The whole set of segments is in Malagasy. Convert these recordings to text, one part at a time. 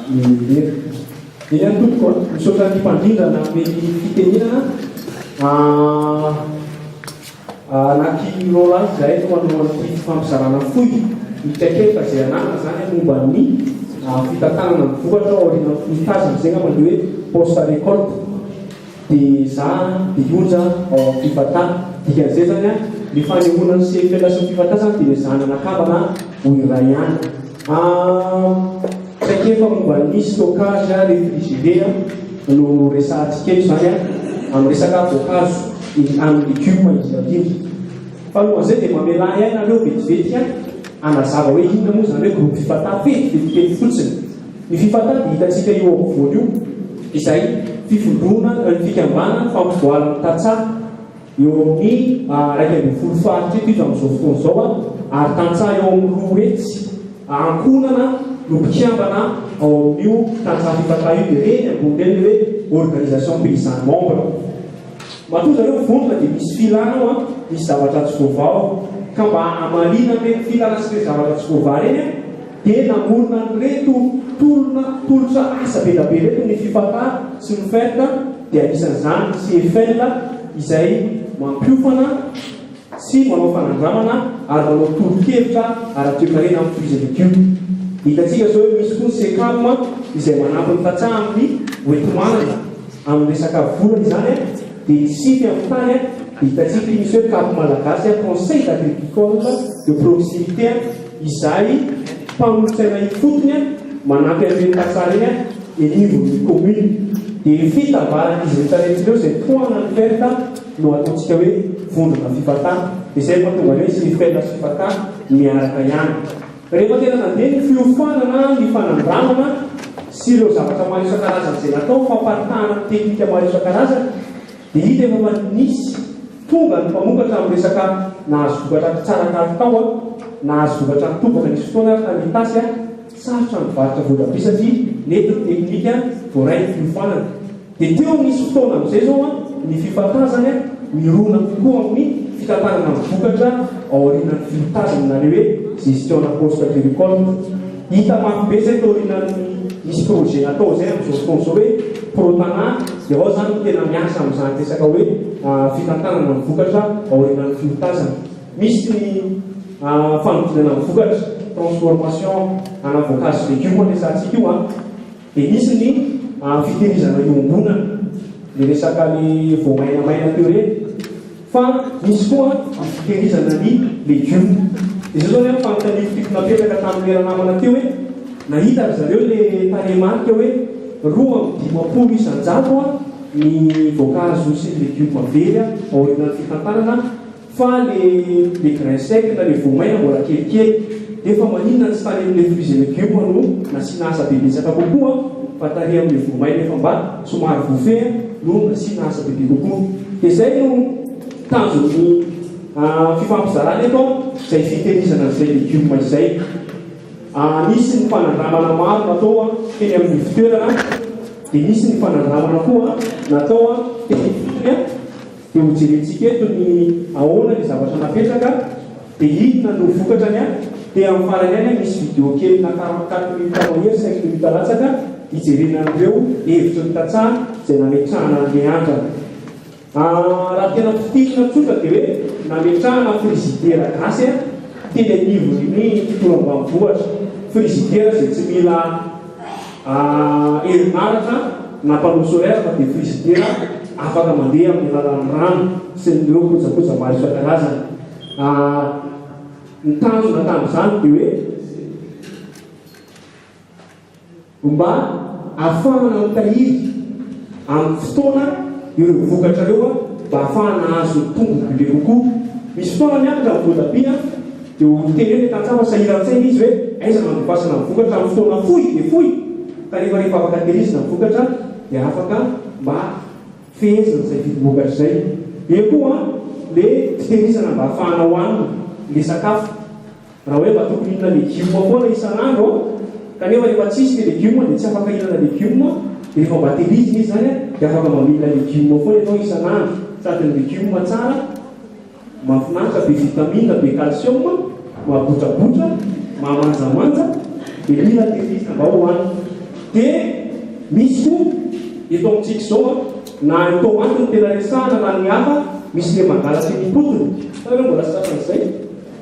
mihery. Iny ihany tompoko misaotra ny mpandrindrana amin'ny fitenenana anaky rolazy zahay no manoloan'ny fifampizarana foy mitraikefa izay anana zany momba ny fitantanana ny vokatra aoriana mitazana zay ngamba hoe poste récolte dia za dia onja ao amin'ny fifatana dikan'izay zany ny fanehoana ny fellation fifatana dia zananakambana ho iray ihany. Traikefa momba ny stockage réfrigéré no resahantsika eto zany amin'ny resaka voankazo amin'ny légume izy indrindra. Fahalohazay dia mamela aina aleo vetivety anazava hoe inona moa zany hoe groupe fifatana vetivety fotsiny. Ny fifatana dia hitantsika eo ampovoany io izay fifondrona ny fikambana fampivoarana tantsaha eo amin'ny raiky ambin'ny folo faritra eto izy amin'izao fotoana izao ary tantsaha eo amin'ny roa hetsy ankonana no mpikambana ao amin'io tantsaha fifatana io dia reny ambony reny hoe organisation paysanne membre. Matoa zareo vondrona dia misy filana ao misy zavatra tsy vaovao ka mba hamalina reny filana sy reny zavatra tsy vaovao reny dia namorona nyreto tolotra asa be dabe reto ny fifatana sy ny ferta dia anisan'izany CFL izay mampiofana sy manao fanandramana ary manao tolo-kevitra ara-toekarena amin'ny fruits et légumes. Hitantsika zao hoe misy koa ny SECAM izay manampy ny tantsaha amin'ny hoentomanana amin'ny resaka volana izany dia sify amin'ny tany hitantsika misy hoe CAP malagasy conseil d'agricole de proximité izay mpanolotsaina ifotony manampy amin'ny tantsaha reny enivon'ny commune dia fitambarana izy rehetrarehetra ireo izay toana ny ferta no ataontsika hoe vondrona fifatana dia izay mahatonga hoe sy ferta sy fifatana miaraka ihany. Rehefa tena nandeha ny fiofanana ny fanandramana sy ireo zavatra maro isan-karazany izay natao famparitahana ny teknika maro isan-karazany dia hita efa manisy tonga ny mpamokatra amin'ny resaka nahazo vokatra tsara kalitao nahazo vokatra mitobaka nisy fotoana tany tasy sarotra mivarotra voatabia satria nety ny teknika voarainy fiofanana. Dia teo nisy fotoana amin'izay zao ny fifatazany mirona kokoa amin'ny fitantanana ny vokatra ao aorian'ny filotazana nareo hoe gestion poste agricole. Hita mafy be zay tao aorian'ny misy projet natao zay amin'izao fotoana izao hoe protana dia ao zany tena miasa amin'izany resaka hoe fitantanana ny vokatra ao aorian'ny filotazana. Misy ny fanodinana ny vokatra transformation ana voankazo légume resantsika io dia misy ny fitehirizana iombonana ny resaka ny voamainamaina teo reny fa misy koa fitehirizana ny légume. Izao zao ny fanotanifitiko napetraka tamin'ny leranamana teo hoe nahita zareo le taremarika hoe 2,5 isan-jato ny voankazo sy ny légume very ao aorian'ny fitantanana fa le grain sec na le voamaina mbola kelikely dia efa maninona tsy tany amin'ile fruits et légumes no nasiana asa bebetsaka kokoa fa tary amin'ile voamaina efa mba somary vofe no nasiana asa bebe kokoa. Dia izay no tanjon'ny fifampizarana eto izay fitehirizana izay légume izay. Misy ny fanandramana maro natao teny amin'ny fitoerana dia misy ny fanandramana koa natao teny fitoerana dia ho jerentsika eto ny ahoana ny zavatra napetraka dia inona no vokatrany dia amin'ny farany any misy vidéo kely na 44 minutes mahery 5 minutes latsaka hijerena an'ireo hevitra ny tantsaha izay nametrahana an'le andrana. Raha tena fitirina tsotra dia hoe nametrahana frizidera gasy teny anivony ny fitoram-banivohatra frizidera izay tsy mila herinaratra na panneau solaire fa dia frizidera afaka mandeha amin'ny alalan'ny rano sy nireo kojakoja maro isan-karazany. Ny tanjona tamin'izany dia hoe mba ahafahana mitahiry amin'ny fotoana ireo vokatra ireo mba ahafahana azo tombo be kokoa. Misy fotoana miakatra amin'ny voatabia dia ho teny hoe tantsaha sahiran-tsaina izy hoe aiza mandofasana ny vokatra amin'ny fotoana fohy dia fohy ka rehefa afaka tehirizina ny vokatra dia afaka mba fehezina izay vidim-bokatra izay. Eo koa le fitehirizana mba ahafahana hohanina le sakafo raha hoe mba tokony hihinana légume foana isan'andro kanefa rehefa tsisy le légume dia tsy afaka hihinana légume dia rehefa mba tehirizina izy zany dia afaka mamihina légume foana ianao isan'andro sady ny légume tsara mahafinaritra be vitamine be calcium mahabotrabotra mahamanjamanja dia mila tehirizina mba hohanina. dia misy koa eto amintsika izao na atao antony tena resahana na ny hafa misy le mangalatra ny potony tana mbola sasan'izay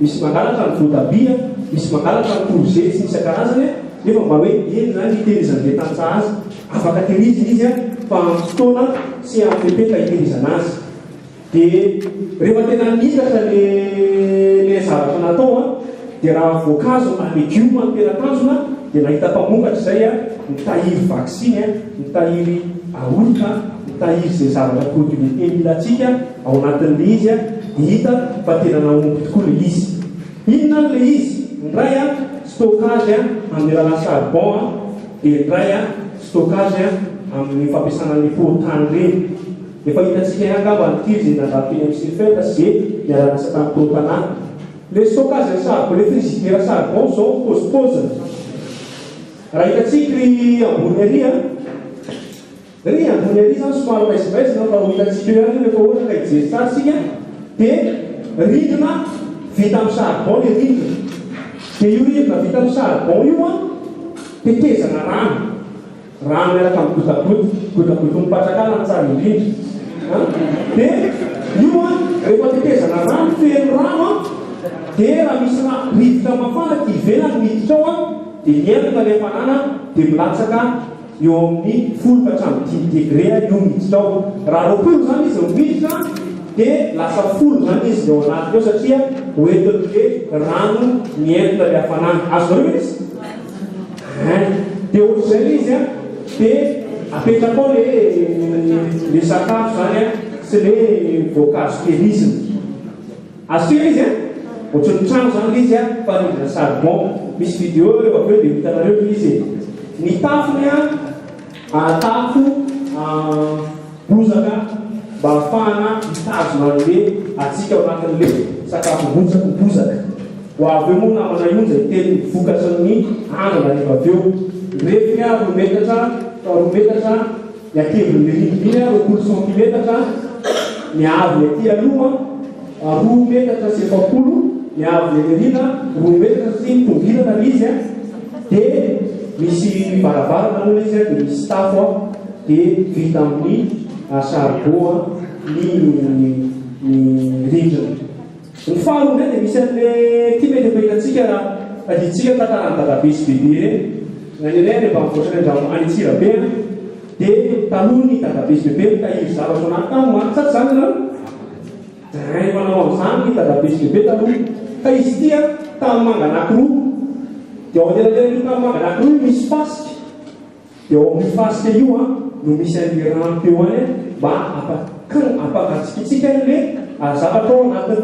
misy mangalatra ny voatabia misy mangalatra ny korzety sy isan-karazany nefa mba hoe eny zany hitehirizan'le tantsaha azy afaka tehirizina izy fa amin'ny fotoana sy amin'ny fepeka hitehirizana azy dia rehefa tena nitatra le zavatra natao dia raha voankazo na legioma ny tena tanjona dia nahita mpamokatra izay mitahiry vaksiny mitahiry aorika mitahiry izay zavatra produit milantsika ao anatin'le izy dia hita fa tena naomby tokoa le izy inona le izy ndray stockage amin'ny alalan'ny charbon dia ndray stockage amin'ny fampiasana ny potany reny efa hitantsika angamba nytiry izay nandrapeny amin'ny sylfetra sy ny alanasa tamin'ny protanana le stockage ny charbon le frigidaire charbon zao pôzipôziny raha hitantsika ry ambony ary zany somary maizimaizina fa ho hitantsika eo ihany rehefa ohatra ka hijery tsara sika dia rindrina vita amin'ny charbon le rindrina dia io rindrina vita amin'ny charbon io tetezana rano miaraka amin'ny gotagoty mipatraka ny tsara indrindra dia io rehefa tetezana rano feno rano dia raha misy rivotra mafana ty ivelany miditra ao dia mientina le hafanana dia milatsaka eo amin'ny 10 degré io miditra ao raha roapolo zany izy miditra dia lasa 10 zany izy ao anaty eo satria hoentin'le rano mientina le hafanana azonareo izy dia ohatr'izay izy dia apetraka ao le sakafo zany sy le voankazo tehirizina azotena izy ohatrany trano zany izy fa rindrina charbon misy vidéo eo aveo dia hitanareo izy ny tafony tafo bozaka mba ahafahana mitazona an'le atsika ao anatin'le sakafo bozaka ho avy eo moa namana ionja hiteny vokatrany anana rehefa aveo refy rometatra ny akeviny rindrina 20 cm ny avy aty aloha 2 metatra sy 70 ny avy lerina 2 metatra sy tongilana izy dia misy varavarana moa izy dia misy tafo dia vita amin'ny charbon ny rindrina ny faharoa dia misy an'le ty mety fahitantsika raha aditsika tantarany dadabe sy bebe reny nanenay rehefa mivoatra andramo any Antsirabe dia taloha ny dadabe sy bebe mitahiry zavatra anaty tany manitsaty zany nareo manao amin'izany ny dadabe sy bebe taloha ka izy tia tanymanga anankiroa dia ao anelanelan'io tanymanga anankiroa misy fasika dia ao amin'ny fasika io no misy an'le rano teo any mba apakatsikatsika le zavatra ao anatiny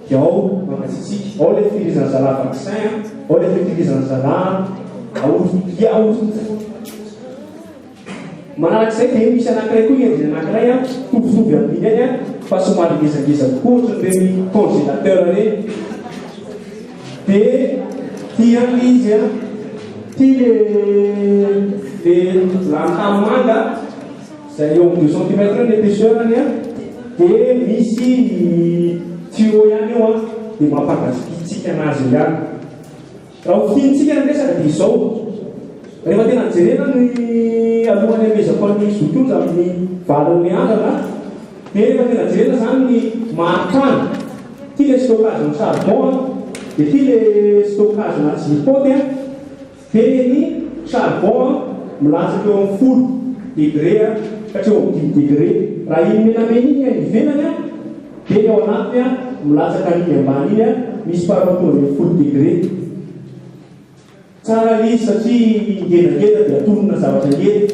dia ao mangatsitsika ao le fitirizana zala vaccin ao le fitirizana zala manaraka izay dia misy anankiray koa endriny anankiray tovitovy amin'iny any fa somary ngezangeza koa ohatranyireny congélateur reny dia tiany izy ty le lantany manga izay eo amin'ny 2 cm l'épaisseur-ny dia misy tuyau ihany eo dia mampangazikitsika anazy ihany raha ho tiantsika ny resaka dia izao rehefa tena nijerena ny alohan'ny amezako an'ny zotonja amin'ny valin'ny andana dia rehefa tena nijerena zany ny marikany ty le stockage ny charbon dia ty le stockage na jipoty dia ny charbon milatsaka eo amin'ny 10 degré katria eo amin'ny 10 degré raha iny menamena iny ny ivelany dia ny ao anatiny milatsaka ny ambany iny misy paratonga 10 degré tsara izy satria ngedangeda dia atonona zavatra ngeda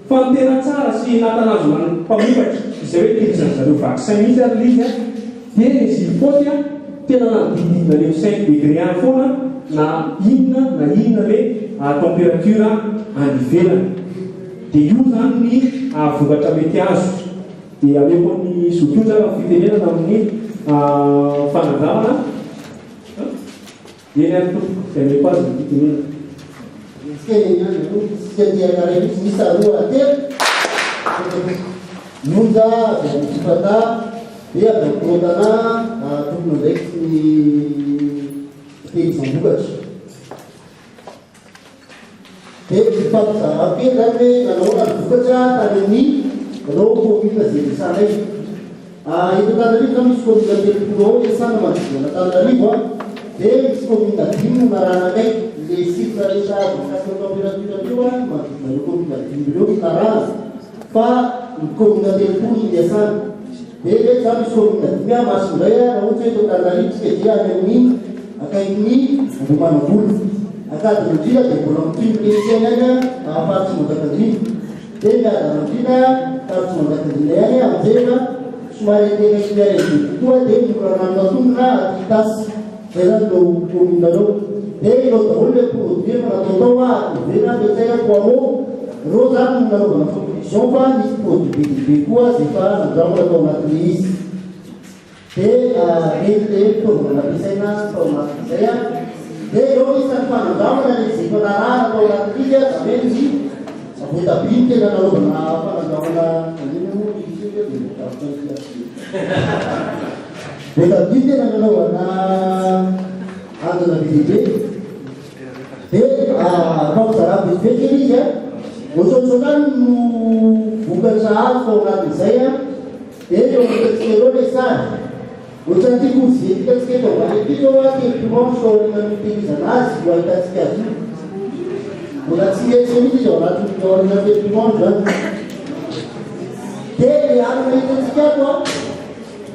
fa ny tena tsara sy natanazona ny mpamokatra izay hoe tehirizana zareo vaccin mihitsy ary izy dia ny jipoty tena nanodididina le 5 degré any foana na inona le température any ivelany dia io zany ny vokatra mety azo dia ameko ny zotonja fitenenana amin'ny fanandramana eny any tompo dia ameko azy ny fitenenana misy aroa telo monja avy fifata dia avy protana tokony ndraiky sy ny tehirizam-bokatra dia mifampizara kely zany hoe nanaona ny vokatra tamin'ny reo commune zay resana iny. Eto Antananarivo zany misy commune telopolo ao resana manodidina Antananarivo a, dia misy commune 5 naranakay le chiffre rehetra voakasika température io a manodidina ireo commune 5 ireo narana fa ny commune telopolo iliasana. Dia rehetra zany misy commune 5 a masindray a raha ohatra hoe eto Antananarivo tsika dia any amin'ny akaikin'ny Ambohimanambolo akadiny indrindra dia mbola mitimy leseny any ahafatsy mandakandrina. Dia miadana indrindra fatsy mandakandrina ihany amin'izay somary tena miaraibe kokoa dia miorananontongona atytasy zay zany no commune anao. Dia ilao daholo le produire fa natao tao a vera ampiasaina poireau reo zany no nanaovana production fa misy produit be dia be koa zay fa nandraona tao anatin'le izy. Dia reny le fitaovana nampiasaina tao anatin'izay a. Dia eo isany fanandramana le zay fanarahana tao anatin'izy a zany hoe ny voatabia no tena nanaovana fanandramana voatabia tena nanaovana andana bebe. Dia fampizara bebe kely izy a ohatrohatrotany no vokatra azo tao anatin'izay a. Dia eo amitatsika eo le sary ohatra ty kozy etika tsika eto ambany aty eo a telidimanche ao aoriana ny tehirizana azy ho ahitatsika azy io mbola tsy etsy mihitsy izy ao anatin'ny aoriana telidimanche zany. Dia le alina hitatsika ato a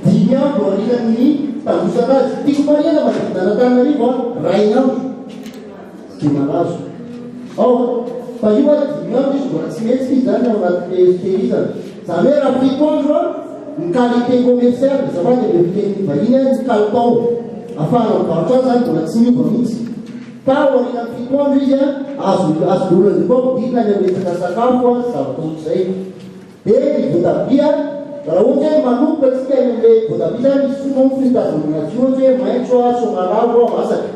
5 andro aorian'ny tambosana azy. Tiako marina manodidina Antananarivo a ray andro dia malazo ao fa io a 5 andro izy mbola tsy metsy izy zany ao anatin'le tehirizana. Zany hoe raha fito andro a ny qualité commerciale zafady le fiteny vahiny ny caleton ahafahana mivarotra azy zany mbola tsy miova mihitsy fa aoriana ny fito andro izy a azo olona zay koa midina ny ametsaka sakafo a zavatra ohatr'izay. Dia ny voatabia raha ohatra hoe manomboka atsika le voatabia zany misy fonao fitazomana azy ohatra hoe maitso a somaravo a masaka.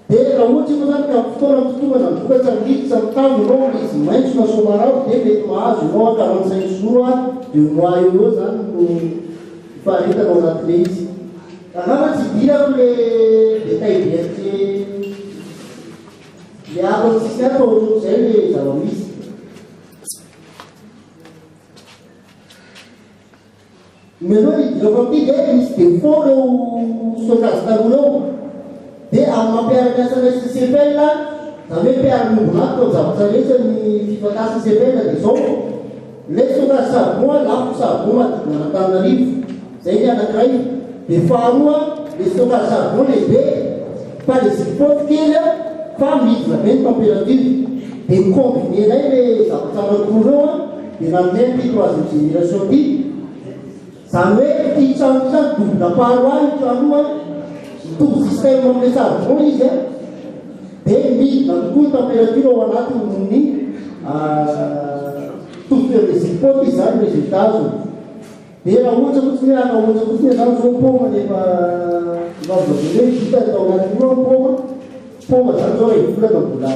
Dia raha ohatra ianao zany ka fotoana mitotomana ny vokatra miditra mitango anao izy maitso na somaravo dia mety mahazo ianao a 45 jours a 2 mois eo zany no faharetanao anatin'le izy. Angamba tsy dirako le détail biaty le ako antsisy ato ohatrohatr'izay le zava-misy. Menao idirako amty dia misy défaut reo stockage tarona eo. Dia amin'ny mampiara-miasa ny SCCPL zany hoe mpiara-miombona tao zavatra rehetra ny fifantasy SCCPL dia zao le stockage charbon lafo charbon manodidina Antananarivo zay ny anankiray. Dia faharoa le stockage charbon lehibe fa le zipoty kely a fa midina be ny température. Dia combinenay le zavatra anankiroa reo a dia nanome ty 3e génération ty zany hoe ty trano ty zany dobona paharoa ny trano a mitovy système amin'le charbon izy a. Dia midina kokoa ny température ao anatiny noho ny toufferle zipoty izy zany résultat azony. Dia raha ohatra fotsiny hoe ana ohatra fotsiny zany zao poma nefa vavavaveny hoe vita tao anatin'io a poma zany zao ray volana mbola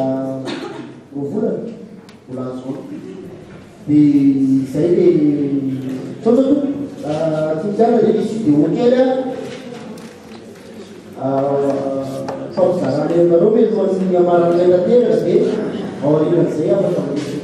volana mbola azo. Dia izay le tsotrato tsinjana zay misy vidéo kely a fampizarana aminareo mety mantsy amaran'ilay tanteraka dia ao aorian'izay afaka manisy.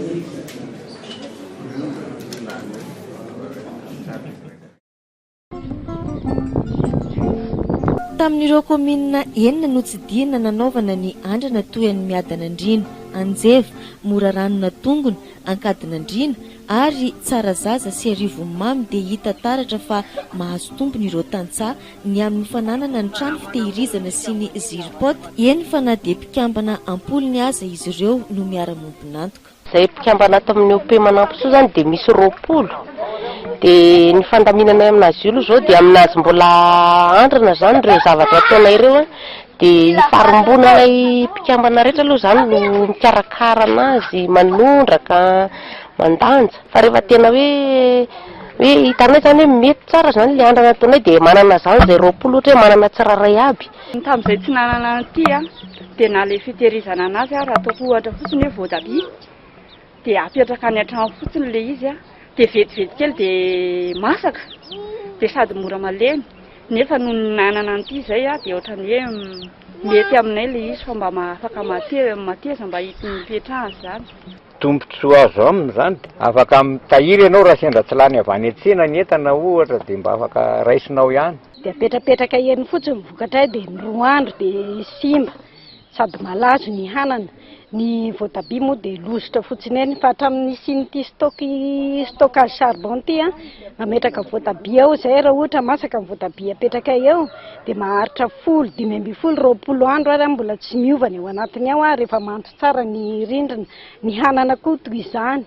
Tamin'ireo commune enina no tsy dina nanaovana ny andrana toy ny Miadanandrina, Anjeva, Moraranona Tongona, Ankadinandrina ary Tsarazaza sy Arivomamy dia hita taratra fa mahazo tompony ireo tantsaha ny amin'ny fananana ny trano fitehirizana sy ny ziripot. Eny fa na dia mpikambana ampolony aza izy ireo no miara-mombonantoka. Zay mpikambana tamin'ny OP Manamposo zany dia misy 20. Dia ny fandaminana aminazy io zao dia aminazy mbola andrana zany ireo zavatra ataonay ireo dia farombonanay mpikambana rehetra aloha zany no mikarakara anazy, manondraka, mandanja. Fa rehefa tena hoe hitanay zany hoe mety tsara zany le andrana ataonay dia manana zany zay 20 ohatra hoe manana tsiraray aby. Tamin'izay tsy nanana an'ity a dia na le fitehirizana anazy a raha ataoko ohatra fotsiny hoe voatabia dia apetraka any an-trano fotsiny le izy a dia vetivety kely dia masaka dia sady mora malemy. Nefa no nanana an'ity izay a dia ohatrany hoe mety aminay le izy fa mba afaka mateza mba hitiny mpetrahany zany. Tombontsoa azo aminy zany afaka mitahiry ianao raha sendra tsy lany avy any an-tsena ny entana ohatra dia mba afaka raisinao ihany. Dia apetrapetraka eny fotsiny vokatra dia ny 2 andro dia simba sady malazo ny hanana. Ny voatabia moa dia lositra fotsiny eny fa hatramin'ny sin'ity stockage charbon ity mametraka voatabia ao izay raha ohatra masaka ny voatabia apetraka eo dia maharitra 10-20 andro ary mbola tsy miova ny ao anatiny ao rehefa mantso tsara ny rindrina. Ny hanana koa toy izany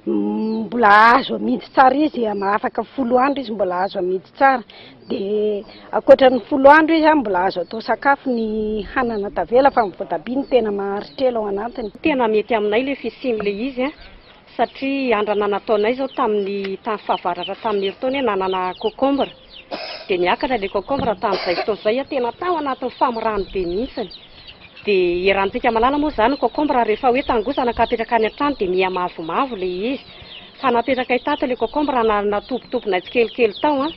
mbola azo amidy tsara izy afaka 10 andro izy mbola azo amidy tsara dia ankoatran'ny 10 andro izy mbola azo atao sakafo ny hanana tavela fa ny voatabia ny tena maharitra ela ao anatiny. Tena mety aminay le fisin'le izy satria andrana nataonay zao tamin'ny fahavaratra tamin'ny herintaona nanana concombre dia niakatra le concombre tamin'izay fotoan'izay tena tao anatin'ny famorano be mihitsiny. Dia erantsika malala moa zany concombre rehefa hoe tangosana ka apetraka any an-trano dia miha mavomavo le izy fa napetraka itato le concombre natopitopina tsikelikely tao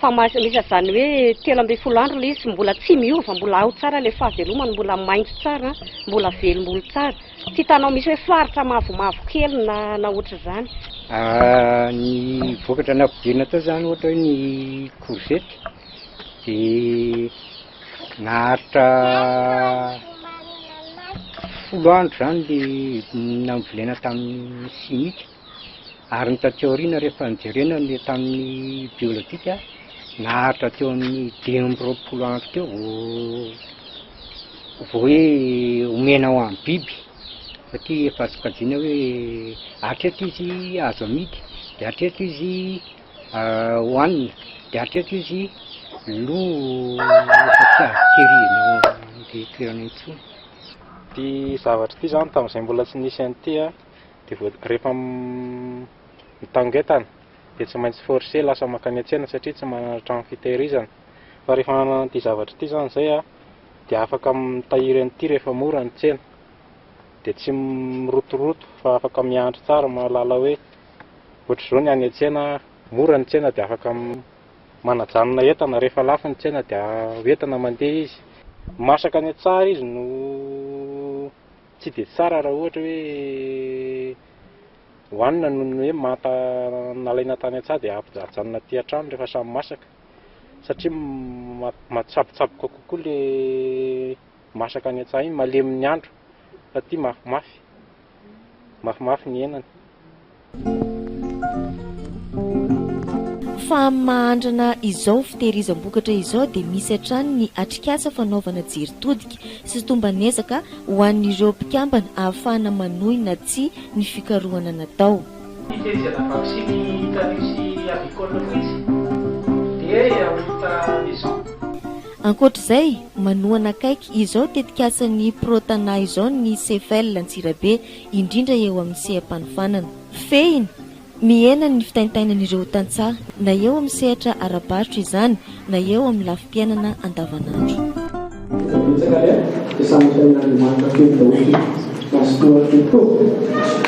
fa misy zany hoe 13 andro le izy mbola tsy miova mbola ao tsara le fahavelomany mbola maintso tsara mbola velombolo tsara tsy hitanao misy hoe faritra mavomavo kely na ohatra zany. Ny vokatra nampidirina tao zany ohatra hoe ny courgette dia naharitra 10 andro zany le nambolena tamin'ny simika ary ny tateo aoriana rehefa nijerena le tamin'ny biolojika naharitra teo amin'ny 20 andro teo vao hoe omena ho amin'ny biby satria efa sokajiana hoe hatreto izy azo amidy dia hatreto izy hohanina dia hatreto izy lo terina dia toerana intsony. Ty zavatra ty zany tamin'izay mbola tsy nisy an'ity dia rehefa mitangentana dia tsy maintsy forcé lasa makany an-tsena satria tsy manana trano fitehirizana fa rehefa manana an'ity zavatra ty zany zay dia afaka mitahiry an'ity rehefa mora ny tsena dia tsy mirotoroto fa afaka miandry tsara mahalala hoe ohatr'izao ny any an-tsena mora ny tsena dia afaka manajanona entana rehefa lafo ny tsena dia entana mandeha izy. Masaka any tsara izy no tsy dia tsara raha ohatra hoe hohanina noho ny hoe mata nalaina tany an-tsaha dia ajanona aty an-trano rehefa samy masaka satria matsabotsaboka kokoa le masaka any an-tsaha iny malemy ny andro fa ty mafimafy ny henany. Fa mahandrana izao fitehirizam-bokatra izao dia misy hatrany ny atrikasa fanaovana jeritodika sy tombanezaka ho an'ireo mpikambana ahafahana manohina tsia ny fikarohana natao. Fitehirizana vaksiny tanisy avicole mihitsy dia ahita izao. Ankoatr'izay manohana akaiky izao tetikasan'ny protana ny cefel Antsirabe indrindra eo amin'ny seha-panofanana. Fehiny mihena ny fitaintainan'ireo tantsaha na eo amin'ny sehatra arabaritra izany na eo amin'ny lafim-piainana andavanandro. Betsaka dia samy tain'Andriamanitra feo daholo. Masotoa tokoa.